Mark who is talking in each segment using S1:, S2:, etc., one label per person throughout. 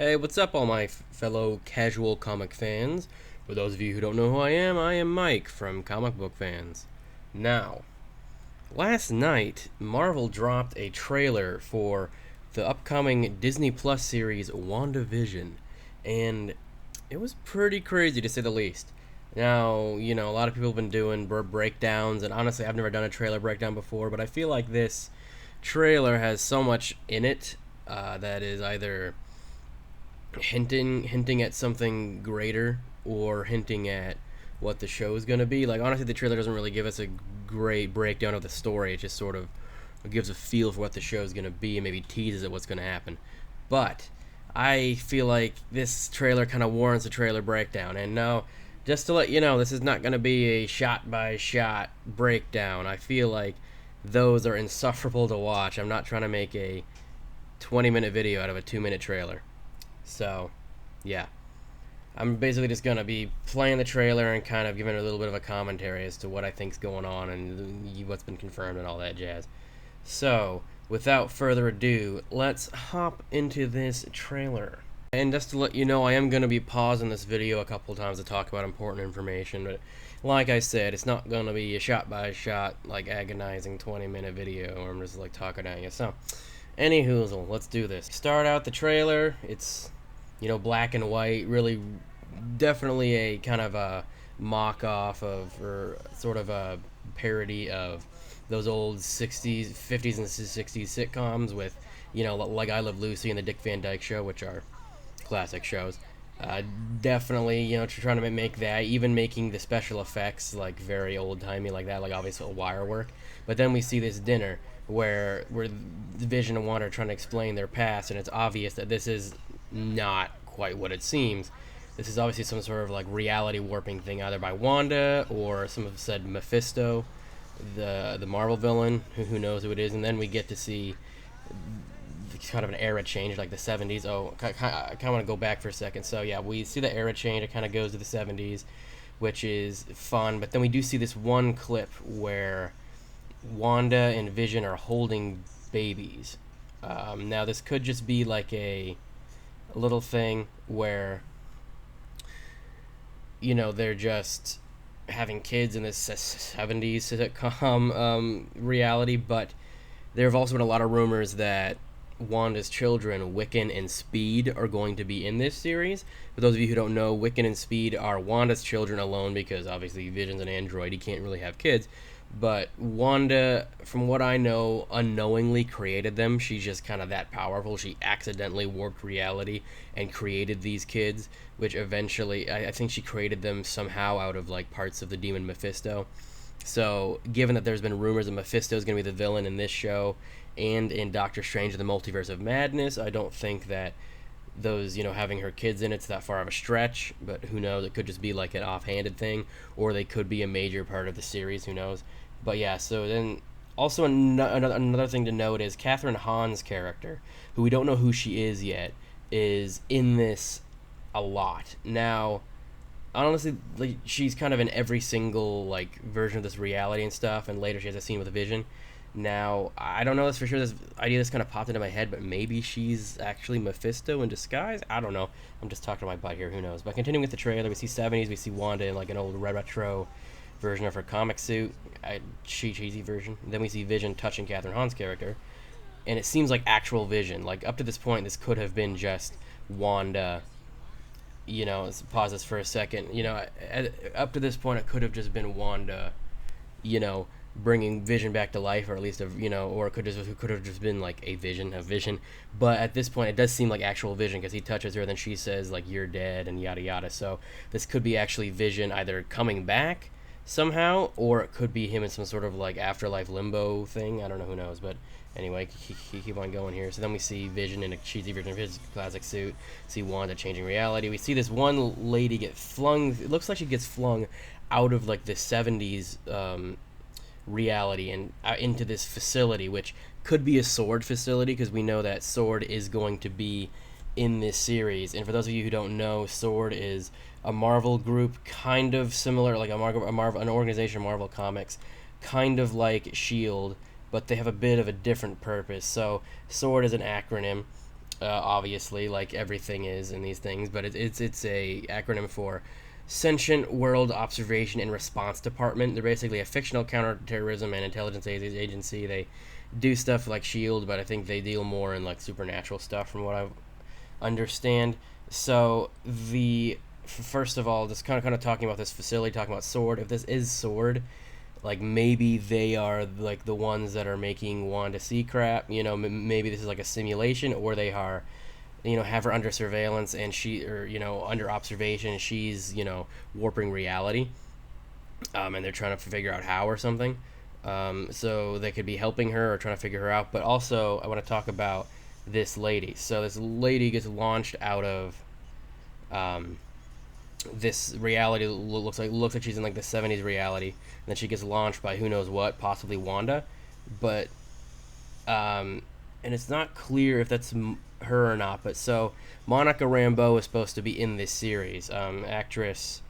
S1: Hey, what's up, all my fellow casual comic fans? For those of you who don't know who I am Mike from Comic Book Fans. Now, last night, Marvel dropped a trailer for the upcoming Disney Plus series WANDAVISION, and it was pretty crazy to say the least. Now, a lot of people have been doing breakdowns, and honestly, I've never done a trailer breakdown before, but I feel like this trailer has so much in it that is either hinting at something greater or hinting at what the show is going to be. Like, honestly, the trailer doesn't really give us a great breakdown of the story. It just sort of gives a feel for what the show is going to be and maybe teases at what's going to happen. But I feel like this trailer kind of warrants a trailer breakdown. And now, just to let you know, this is not going to be a shot by shot breakdown. I feel like those are insufferable to watch. I'm not trying to make a 20-minute video out of a 2-minute trailer. So, yeah. I'm basically just going to be playing the trailer and kind of giving a little bit of a commentary as to what I think's going on and what's been confirmed and all that jazz. So, without further ado, let's hop into this trailer. And just to let you know, I am going to be pausing this video a couple times to talk about important information, but like I said, it's not going to be a shot-by-shot, like, agonizing 20-minute video where I'm just, like, talking at you. So, anywho, let's do this. Start out the trailer. It's black and white, really definitely a kind of a mock-off of, or sort of a parody of those old 50s and 60s sitcoms with, like I Love Lucy and the Dick Van Dyke Show, which are classic shows. Definitely, trying to make that, even making the special effects, like, very old-timey like that, like, obviously wire work. But then we see this dinner where Vision and Wanda are trying to explain their past, and it's obvious that this is not quite what it seems. This is obviously some sort of like reality warping thing, either by Wanda or some have said Mephisto, the Marvel villain. Who knows who it is? And then we get to see kind of an era change, like the 70s. Oh, I kind of want to go back for a second. So yeah, we see the era change. It kind of goes to the 70s, which is fun. But then we do see this one clip where Wanda and Vision are holding babies. Now this could just be like a little thing where they're just having kids in this 70s sitcom reality, but there have also been a lot of rumors that Wanda's children, Wiccan and Speed, are going to be in this series. For those of you who don't know, Wiccan and Speed are Wanda's children alone, because obviously Vision's an android, he can't really have kids. But Wanda, from what I know, unknowingly created them. She's just kind of that powerful. She accidentally warped reality and created these kids, which eventually, I think she created them somehow out of like parts of the demon Mephisto. So, given that there's been rumors that Mephisto is going to be the villain in this show and in Doctor Strange in the Multiverse of Madness, I don't think that those, having her kids in it's that far of a stretch, but who knows, it could just be like an offhanded thing, or they could be a major part of the series, who knows. But yeah, so then also another thing to note is Catherine Hahn's character, who we don't know who she is yet, is in this a lot. Now, honestly, like, she's kind of in every single like version of this reality and stuff, and later she has a scene with a Vision. Now, I don't know this for sure. This idea just kind of popped into my head, but maybe she's actually Mephisto in disguise? I don't know. I'm just talking to my butt here. Who knows? But continuing with the trailer, we see 70s. We see Wanda in like an old retro version of her comic suit, cheesy version. And then we see Vision touching Catherine Hahn's character, and it seems like actual Vision. Like, up to this point, this could have been just Wanda. Let's pause this for a second. Up to this point, it could have just been Wanda. Bringing Vision back to life, or at least or it could have just been like a vision. But at this point, it does seem like actual Vision, because he touches her, then she says like "you're dead" and yada yada. So this could be actually Vision either coming back somehow, or it could be him in some sort of like afterlife limbo thing. I don't know, who knows. But anyway, keep on going here. So then we see Vision in a cheesy version of his classic suit. See Wanda changing reality. We see this one lady get flung. It looks like she gets flung out of like the 70s. Reality and into this facility, which could be a Sword facility, because we know that Sword is going to be in this series. And for those of you who don't know, Sword is a Marvel group, kind of similar, like an organization, Marvel Comics, kind of like SHIELD, but they have a bit of a different purpose. So Sword is an acronym, obviously, like everything is in these things, but it's a acronym for Sentient World Observation and Response Department. They're basically a fictional counterterrorism and intelligence agency. They do stuff like Shield, but I think they deal more in like supernatural stuff, from what I understand. So the first of all, just kind of talking about this facility, talking about Sword. If this is Sword, like maybe they are like the ones that are making Wanda see crap. Maybe this is like a simulation, or they are, have her under surveillance and under observation. And she's warping reality, and they're trying to figure out how or something. So they could be helping her or trying to figure her out. But also, I want to talk about this lady. So this lady gets launched out of this reality. Looks like she's in like the 70s reality, and then she gets launched by who knows what, possibly Wanda. But and it's not clear if that's her or not. But so Monica Rambeau is supposed to be in this series. Actress.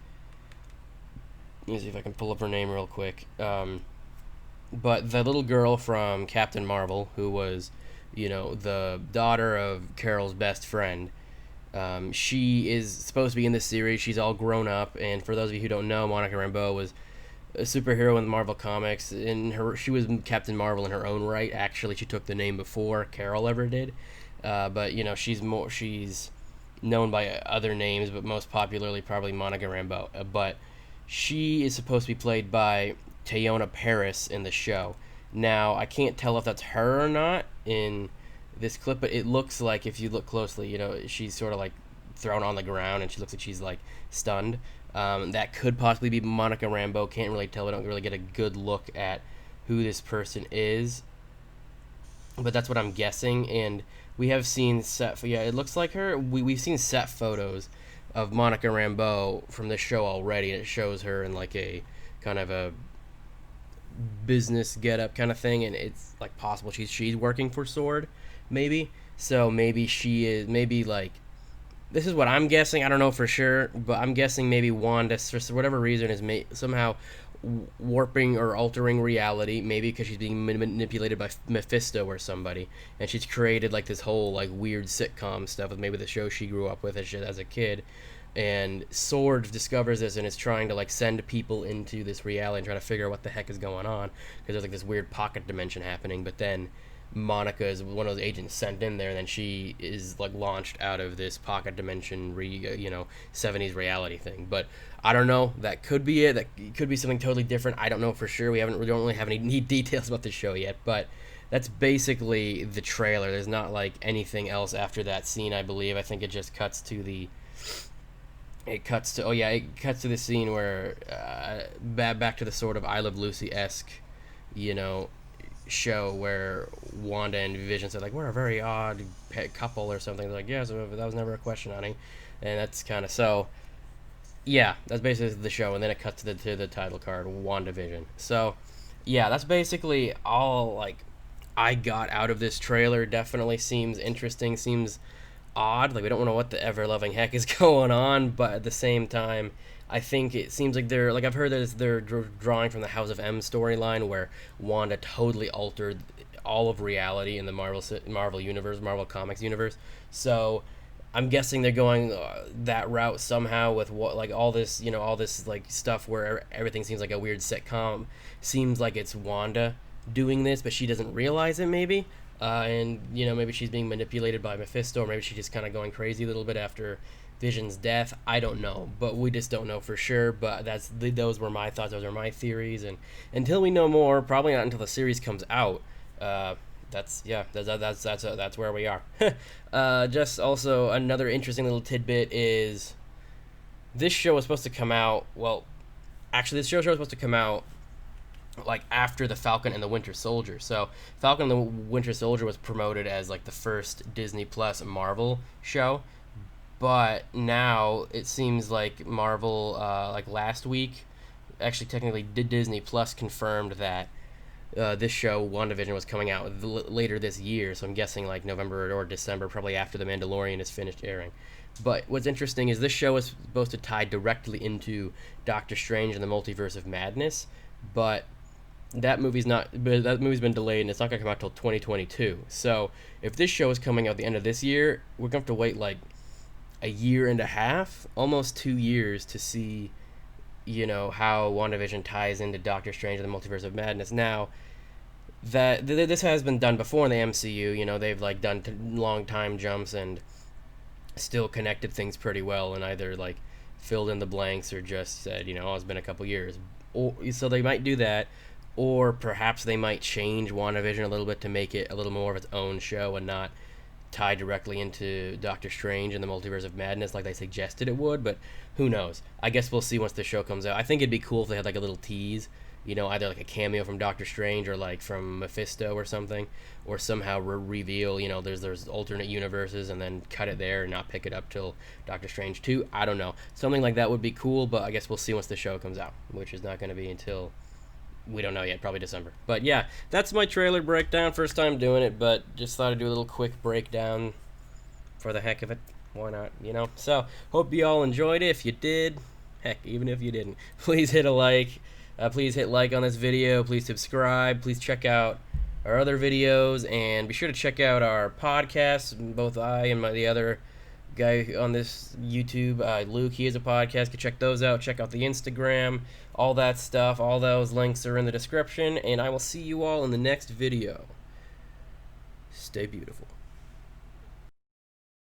S1: Let me see if I can pull up her name real quick. But the little girl from Captain Marvel, who was, the daughter of Carol's best friend, she is supposed to be in this series. She's all grown up, and for those of you who don't know, Monica Rambeau was a superhero in the Marvel comics. She was Captain Marvel in her own right. Actually, she took the name before Carol ever did. But she's known by other names, but most popularly probably Monica Rambeau. But she is supposed to be played by Teyonah Parris in the show. Now, I can't tell if that's her or not in this clip, but it looks like, if you look closely, she's sort of like thrown on the ground and she looks like she's like stunned. That could possibly be Monica Rambeau. Can't really tell. We don't really get a good look at who this person is, but that's what I'm guessing. And we have seen it looks like her. We've seen set photos of Monica Rambeau from this show already, and it shows her in like a kind of a business getup kind of thing, and it's like possible she's working for Sword, maybe. So maybe she is, maybe like, this is what I'm guessing. I don't know for sure, but I'm guessing maybe Wanda, for whatever reason, is somehow warping or altering reality, maybe because she's being manipulated by Mephisto or somebody, and she's created like this whole like weird sitcom stuff with maybe the show she grew up with as a kid. And Sword discovers this and is trying to like send people into this reality and try to figure out what the heck is going on, because there's like this weird pocket dimension happening. But then Monica is one of those agents sent in there, and then she is like launched out of this pocket dimension 70s reality thing. But I don't know, that could be it. That could be something totally different. I don't know for sure. We don't really have any details about the show yet, but that's basically the trailer. There's not like anything else after that scene, I believe. I think it just cuts to the the scene where back to the sort of I Love Lucy-esque, show where Wanda and Vision said like, we're a very odd couple or something. They're like, yeah, so that was never a question, honey. And that's kind of so. Yeah, that's basically the show, and then it cuts to the title card, WandaVision. So, yeah, that's basically all like I got out of this trailer. Definitely seems interesting. Seems odd. Like, we don't know what the ever-loving heck is going on, but at the same time, I think it seems like they're, like, I've heard that they're drawing from the House of M storyline, where Wanda totally altered all of reality in the Marvel universe, Marvel Comics universe. So I'm guessing they're going that route somehow with what, like, all this like stuff where everything seems like a weird sitcom. Seems like it's Wanda doing this, but she doesn't realize it, maybe. And maybe she's being manipulated by Mephisto, or maybe she's just kind of going crazy a little bit after Vision's death. I don't know, but we just don't know for sure. But those were my thoughts. Those are my theories, and until we know more, probably not until the series comes out. That's where we are. Just also another interesting little tidbit is this show was supposed to come out. Well, actually, this show was supposed to come out like after the Falcon and the Winter Soldier. So Falcon and the Winter Soldier was promoted as like the first Disney Plus Marvel show, but now it seems like Marvel, like last week, actually technically Disney Plus confirmed that this show WandaVision was coming out later this year. So I'm guessing like November or December, probably after The Mandalorian is finished airing. But what's interesting is this show is supposed to tie directly into Doctor Strange and the Multiverse of Madness, but that movie's been delayed and it's not gonna come out till 2022. So if this show is coming out the end of this year, we're gonna have to wait like a year and a half, almost 2 years, to see, how WandaVision ties into Doctor Strange and the Multiverse of Madness. Now, this has been done before in the MCU. They've like done long time jumps and still connected things pretty well, and either like filled in the blanks or just said, it's been a couple years. So they might do that, or perhaps they might change WandaVision a little bit to make it a little more of its own show and not tie directly into Doctor Strange and the Multiverse of Madness like they suggested it would, but who knows? I guess we'll see once the show comes out. I think it'd be cool if they had like a little tease, either like a cameo from Doctor Strange or like from Mephisto or something, or somehow reveal, there's alternate universes and then cut it there and not pick it up till Doctor Strange 2. I don't know. Something like that would be cool, but I guess we'll see once the show comes out, which is not going to be until, we don't know yet, probably December. But yeah, that's my trailer breakdown. First time doing it, but just thought I'd do a little quick breakdown for the heck of it. Why not, So, hope you all enjoyed it. If you did, heck, even if you didn't, please hit a like. Please hit like on this video. Please subscribe. Please check out our other videos. And be sure to check out our podcasts. Both I and the other guy on this YouTube, Luke, he has a podcast. You can check those out. Check out the Instagram. All that stuff. All those links are in the description. And I will see you all in the next video. Stay beautiful.